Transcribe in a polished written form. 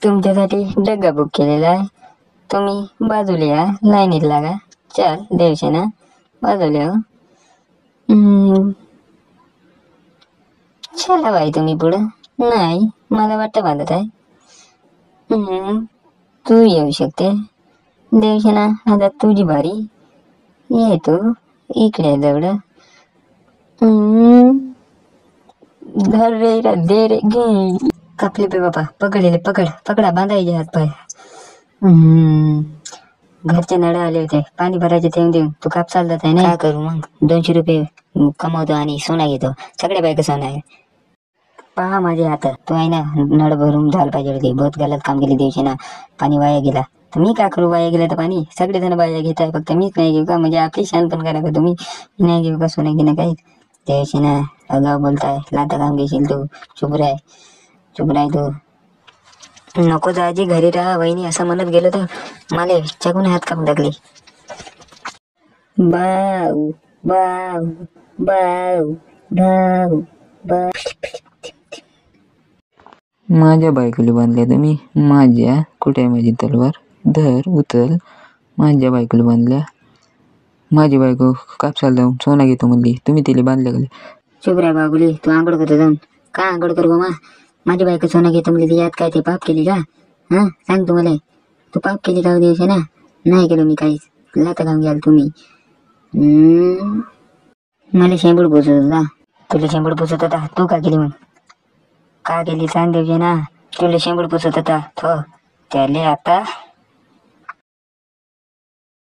तुमच्यासाठी डग्गा बुक केलेला आहे. तुम्ही बाजूला या, लाईनीत लागा. चल देवसेना बाजूला हो. चला बाई तुम्ही पुढं. नाही मला वाटतं बांधत आहे. तू येऊ शकते देवसेना. आता तुझी बारी. ये तू इकडे जवळ. धर रे दे रे घे. कापले पे बाबा. पकडलेले पकडा बांधायचे हात पाय. घरचे नळ आले होते, पाणी भरायचे ठेवून देऊन तू कापसाला जात आहे ना. काय करू मग? 200 रुपये कमवतो आणि सोना घेतो. सगळ्या बायका सोना आहे. पहा माझे हात. तू आहे ना नळ भरून झालं पाहिजे होती. बहुत गलत काम केली देवसेना. पाणी वाया गेला तर मी काय करू? वाया गेलं तर पाणी सगळेजण वाया घेत आहे, फक्त मीच नाही घेऊ का? म्हणजे आपली शान पण करा का तुम्ही? नाही घेऊ का सोना घेणं काही? देवसेना अगाव बोलताय. लाता काम घेशील तू. चुप राय तू. नको जायची घरी राहा वहिनी असं म्हणत गेलो तर मला चाकून हात कापून टाकले. बाऊ बाऊ बाऊ बाऊ बाऊ. माझ्या बायकोला बांधल्या तुम्ही. माझ्या कुठे आहे माझी तलवार? धर उचल. माझ्या बायकोला बांधल्या. माझी बायको कापसाला जाऊन सोना घेतो म्हणली, तुम्ही तिला बांधल्या गेले. चुप राय बाबुली. तू आंघोळ करतो जाऊन. काय आंघोळ करू मामा? माझी बायको सोना घेतो म्हणजे यात काय ते पाप केली का? हा सांग तू मला. तू पाप केली का द्यायचे ना? नाही केलं मी काहीच. लाता काम घ्याल तुम्ही. मला शेंबूड पोचत होता. तुला शेंबूड पोचत होता. तू का केली मग? का केली सांग देवसेना. तुला शेंबूड पोचत होता. त्याले आता